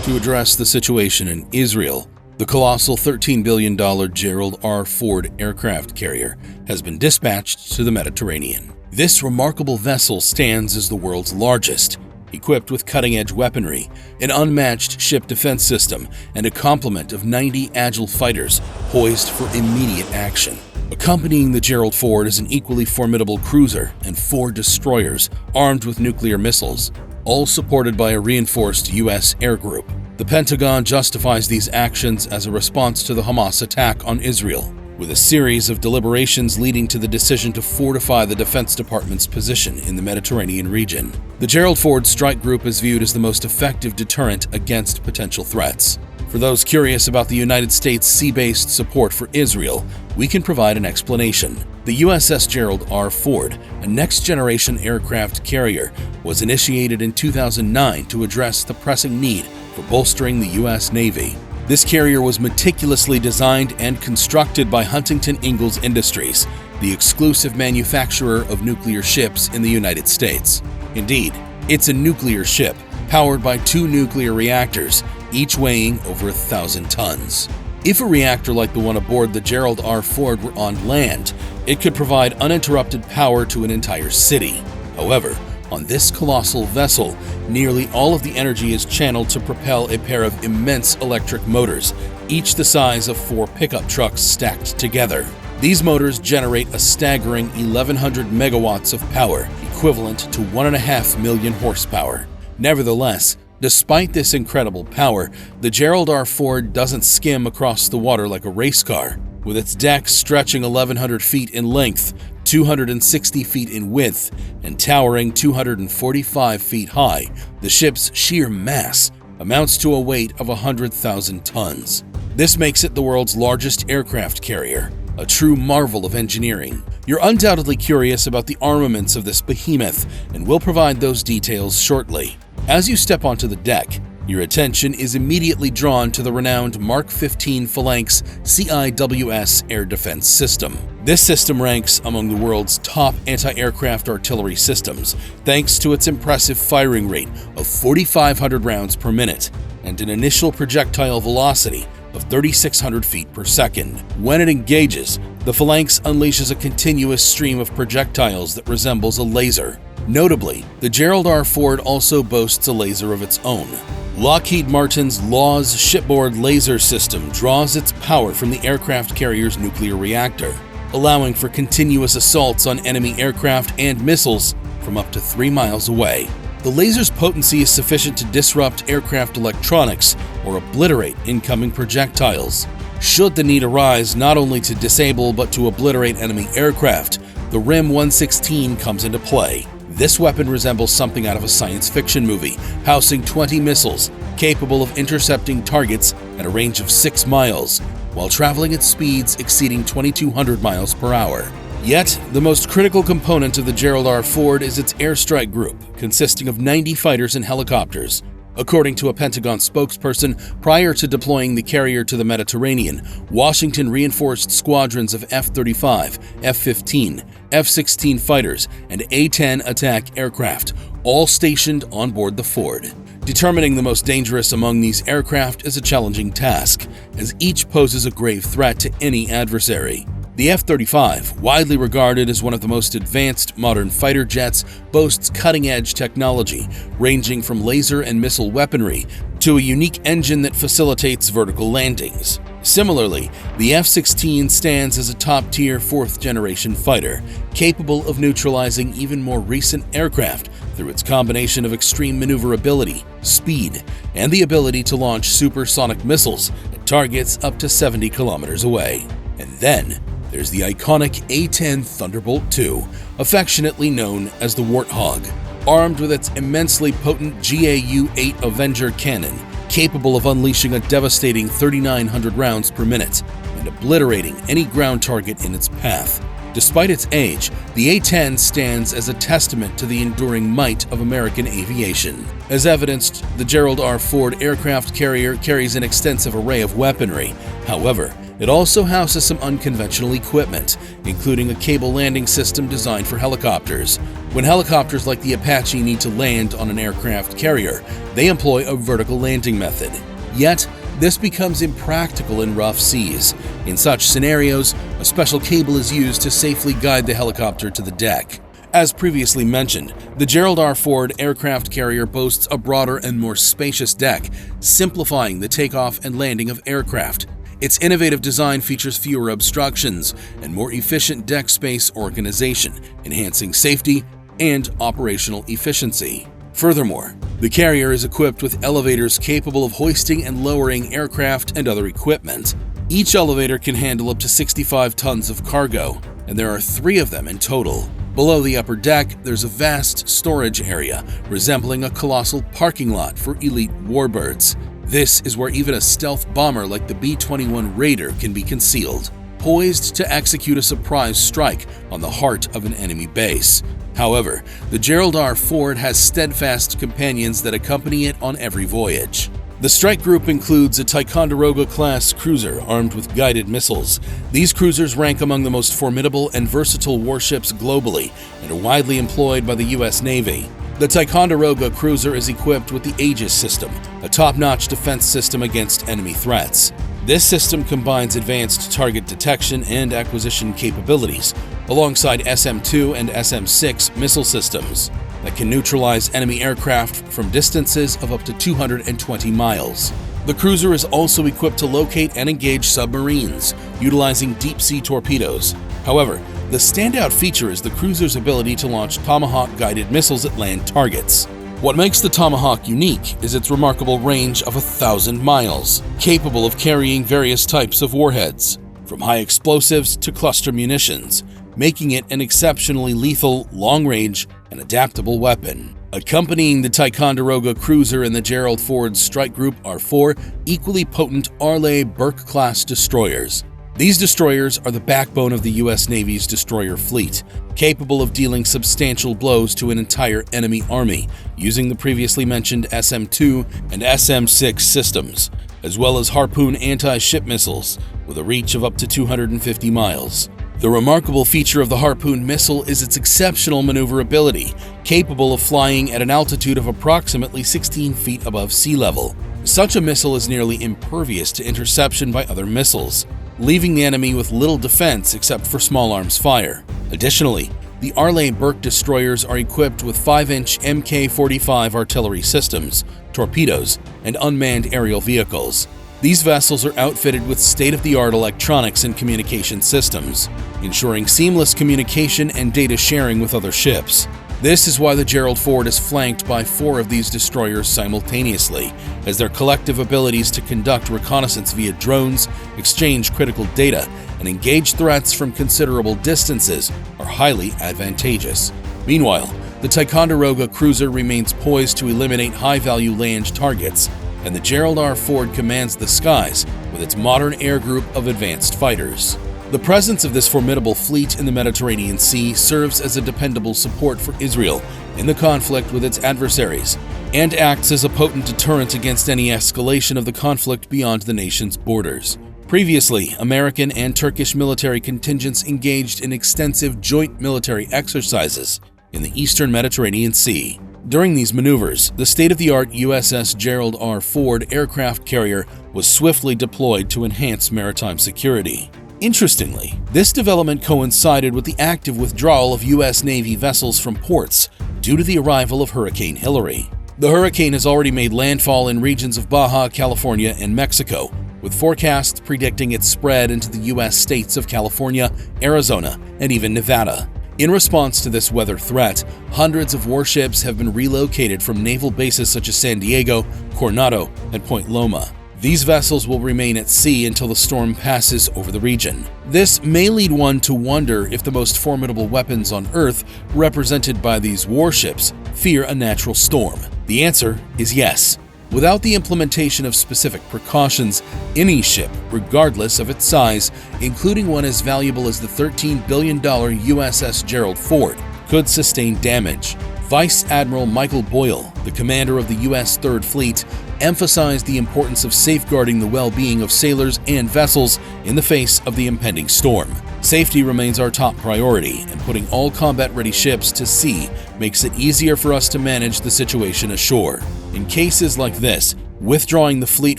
To address the situation in Israel, the colossal $13 billion Gerald R. Ford aircraft carrier has been dispatched to the Mediterranean. This remarkable vessel stands as the world's largest, equipped with cutting-edge weaponry, an unmatched ship defense system, and a complement of 90 agile fighters poised for immediate action. Accompanying the Gerald Ford is an equally formidable cruiser and 4 destroyers armed with nuclear missiles, all supported by a reinforced U.S. air group. The Pentagon justifies these actions as a response to the Hamas attack on Israel, with a series of deliberations leading to the decision to fortify the Defense Department's position in the Mediterranean region. The Gerald Ford Strike Group is viewed as the most effective deterrent against potential threats. For those curious about the United States' sea-based support for Israel, we can provide an explanation. The USS Gerald R. Ford, a next-generation aircraft carrier, was initiated in 2009 to address the pressing need for bolstering the U.S. Navy. This carrier was meticulously designed and constructed by Huntington Ingalls Industries, the exclusive manufacturer of nuclear ships in the United States. Indeed, it's a nuclear ship powered by 2 nuclear reactors, each weighing over 1,000 tons. If a reactor like the one aboard the Gerald R. Ford were on land, it could provide uninterrupted power to an entire city. However, on this colossal vessel, nearly all of the energy is channeled to propel a pair of immense electric motors, each the size of 4 pickup trucks stacked together. These motors generate a staggering 1,100 megawatts of power, equivalent to 1.5 million horsepower. Nevertheless, despite this incredible power, the Gerald R. Ford doesn't skim across the water like a race car. With its deck stretching 1,100 feet in length, 260 feet in width, and towering 245 feet high, the ship's sheer mass amounts to a weight of 100,000 tons. This makes it the world's largest aircraft carrier, a true marvel of engineering. You're undoubtedly curious about the armaments of this behemoth, and we'll provide those details shortly. As you step onto the deck, your attention is immediately drawn to the renowned Mark 15 Phalanx CIWS air defense system. This system ranks among the world's top anti-aircraft artillery systems, thanks to its impressive firing rate of 4,500 rounds per minute and an initial projectile velocity of 3,600 feet per second. When it engages, the Phalanx unleashes a continuous stream of projectiles that resembles a laser. Notably, the Gerald R. Ford also boasts a laser of its own. Lockheed Martin's LAWS shipboard laser system draws its power from the aircraft carrier's nuclear reactor, allowing for continuous assaults on enemy aircraft and missiles from up to 3 miles away. The laser's potency is sufficient to disrupt aircraft electronics or obliterate incoming projectiles. Should the need arise not only to disable but to obliterate enemy aircraft, the RIM 116 comes into play. This weapon resembles something out of a science fiction movie, housing 20 missiles capable of intercepting targets at a range of 6 miles, while traveling at speeds exceeding 2,200 miles per hour. Yet, the most critical component of the Gerald R. Ford is its airstrike group, consisting of 90 fighters and helicopters. According to a Pentagon spokesperson, prior to deploying the carrier to the Mediterranean, Washington reinforced squadrons of F-35, F-15, F-16 fighters, and A-10 attack aircraft, all stationed on board the Ford. Determining the most dangerous among these aircraft is a challenging task, as each poses a grave threat to any adversary. The F-35, widely regarded as one of the most advanced modern fighter jets, boasts cutting-edge technology, ranging from laser and missile weaponry to a unique engine that facilitates vertical landings. Similarly, the F-16 stands as a top-tier 4th-generation fighter, capable of neutralizing even more recent aircraft through its combination of extreme maneuverability, speed, and the ability to launch supersonic missiles at targets up to 70 kilometers away. And then, there's the iconic A-10 Thunderbolt II, affectionately known as the Warthog, armed with its immensely potent GAU-8 Avenger cannon, capable of unleashing a devastating 3,900 rounds per minute and obliterating any ground target in its path. Despite its age, the A-10 stands as a testament to the enduring might of American aviation. As evidenced, the Gerald R. Ford aircraft carrier carries an extensive array of weaponry. However, It also houses some unconventional equipment, including a cable landing system designed for helicopters. When helicopters like the Apache need to land on an aircraft carrier, they employ a vertical landing method. Yet, this becomes impractical in rough seas. In such scenarios, a special cable is used to safely guide the helicopter to the deck. As previously mentioned, the Gerald R. Ford aircraft carrier boasts a broader and more spacious deck, simplifying the takeoff and landing of aircraft. Its innovative design features fewer obstructions and more efficient deck space organization, enhancing safety and operational efficiency. Furthermore, the carrier is equipped with elevators capable of hoisting and lowering aircraft and other equipment. Each elevator can handle up to 65 tons of cargo, and there are 3 of them in total. Below the upper deck, there's a vast storage area, resembling a colossal parking lot for elite warbirds. This is where even a stealth bomber like the B-21 Raider can be concealed, poised to execute a surprise strike on the heart of an enemy base. However, the Gerald R. Ford has steadfast companions that accompany it on every voyage. The strike group includes a Ticonderoga-class cruiser armed with guided missiles. These cruisers rank among the most formidable and versatile warships globally and are widely employed by the U.S. Navy. The Ticonderoga cruiser is equipped with the Aegis system, a top-notch defense system against enemy threats. This system combines advanced target detection and acquisition capabilities, alongside SM-2 and SM-6 missile systems that can neutralize enemy aircraft from distances of up to 220 miles. The cruiser is also equipped to locate and engage submarines, utilizing deep-sea torpedoes. However, the standout feature is the cruiser's ability to launch Tomahawk-guided missiles at land targets. What makes the Tomahawk unique is its remarkable range of 1,000 miles, capable of carrying various types of warheads, from high explosives to cluster munitions, making it an exceptionally lethal, long-range, and adaptable weapon. Accompanying the Ticonderoga cruiser and the Gerald Ford strike group are 4 equally potent Arleigh Burke-class destroyers. These destroyers are the backbone of the U.S. Navy's destroyer fleet, capable of dealing substantial blows to an entire enemy army using the previously mentioned SM-2 and SM-6 systems, as well as Harpoon anti-ship missiles with a reach of up to 250 miles. The remarkable feature of the Harpoon missile is its exceptional maneuverability, capable of flying at an altitude of approximately 16 feet above sea level. Such a missile is nearly impervious to interception by other missiles, leaving the enemy with little defense except for small arms fire. Additionally, the Arleigh Burke destroyers are equipped with 5-inch Mk-45 artillery systems, torpedoes, and unmanned aerial vehicles. These vessels are outfitted with state-of-the-art electronics and communication systems, ensuring seamless communication and data sharing with other ships. This is why the Gerald Ford is flanked by 4 of these destroyers simultaneously, as their collective abilities to conduct reconnaissance via drones, exchange critical data, and engage threats from considerable distances are highly advantageous. Meanwhile, the Ticonderoga cruiser remains poised to eliminate high-value land targets, and the Gerald R. Ford commands the skies with its modern air group of advanced fighters. The presence of this formidable fleet in the Mediterranean Sea serves as a dependable support for Israel in the conflict with its adversaries, and acts as a potent deterrent against any escalation of the conflict beyond the nation's borders. Previously, American and Turkish military contingents engaged in extensive joint military exercises in the eastern Mediterranean Sea. During these maneuvers, the state-of-the-art USS Gerald R. Ford aircraft carrier was swiftly deployed to enhance maritime security. Interestingly, this development coincided with the active withdrawal of U.S. Navy vessels from ports due to the arrival of Hurricane Hilary. The hurricane has already made landfall in regions of Baja California and Mexico, with forecasts predicting its spread into the U.S. states of California, Arizona, and even Nevada. In response to this weather threat, hundreds of warships have been relocated from naval bases such as San Diego, Coronado, and Point Loma. These vessels will remain at sea until the storm passes over the region. This may lead one to wonder if the most formidable weapons on Earth, represented by these warships, fear a natural storm. The answer is yes. Without the implementation of specific precautions, any ship, regardless of its size, including one as valuable as the $13 billion USS Gerald Ford, could sustain damage. Vice Admiral Michael Boyle, the commander of the U.S. Third Fleet, emphasized the importance of safeguarding the well-being of sailors and vessels in the face of the impending storm. Safety remains our top priority, and putting all combat-ready ships to sea makes it easier for us to manage the situation ashore. In cases like this, withdrawing the fleet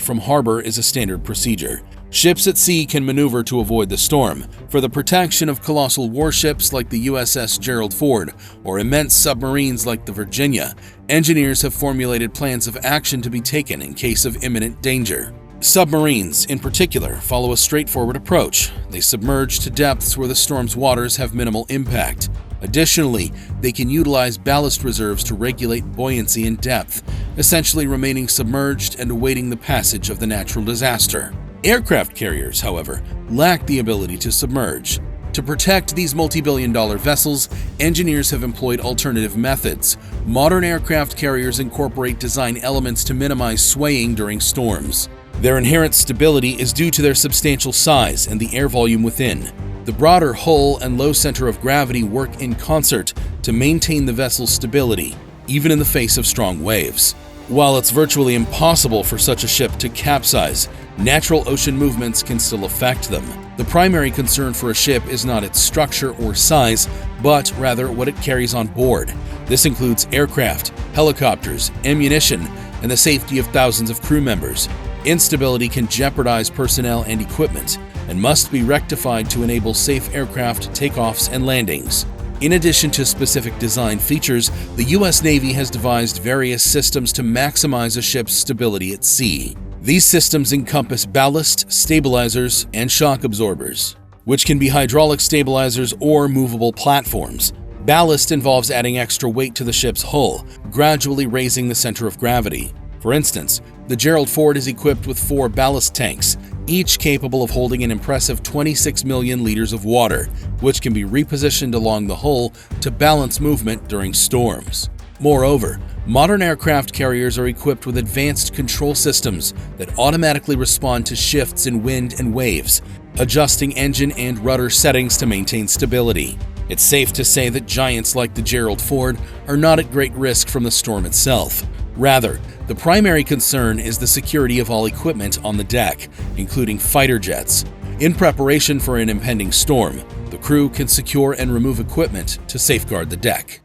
from harbor is a standard procedure. Ships at sea can maneuver to avoid the storm. For the protection of colossal warships like the USS Gerald Ford or immense submarines like the Virginia, engineers have formulated plans of action to be taken in case of imminent danger. Submarines, in particular, follow a straightforward approach. They submerge to depths where the storm's waters have minimal impact. Additionally, they can utilize ballast reserves to regulate buoyancy and depth, essentially remaining submerged and awaiting the passage of the natural disaster. Aircraft carriers, however, lack the ability to submerge. To protect these multi-billion-dollar vessels, engineers have employed alternative methods. Modern aircraft carriers incorporate design elements to minimize swaying during storms. Their inherent stability is due to their substantial size and the air volume within. The broader hull and low center of gravity work in concert to maintain the vessel's stability, even in the face of strong waves. While it's virtually impossible for such a ship to capsize, natural ocean movements can still affect them. The primary concern for a ship is not its structure or size, but rather what it carries on board. This includes aircraft, helicopters, ammunition, and the safety of thousands of crew members. Instability can jeopardize personnel and equipment, and must be rectified to enable safe aircraft takeoffs and landings. In addition to specific design features, the U.S. Navy has devised various systems to maximize a ship's stability at sea. These systems encompass ballast, stabilizers, and shock absorbers, which can be hydraulic stabilizers or movable platforms. Ballast involves adding extra weight to the ship's hull, gradually raising the center of gravity. For instance, the Gerald Ford is equipped with 4 ballast tanks, each capable of holding an impressive 26 million liters of water, which can be repositioned along the hull to balance movement during storms. Moreover, modern aircraft carriers are equipped with advanced control systems that automatically respond to shifts in wind and waves, adjusting engine and rudder settings to maintain stability. It's safe to say that giants like the Gerald Ford are not at great risk from the storm itself. Rather, the primary concern is the security of all equipment on the deck, including fighter jets. In preparation for an impending storm, the crew can secure and remove equipment to safeguard the deck.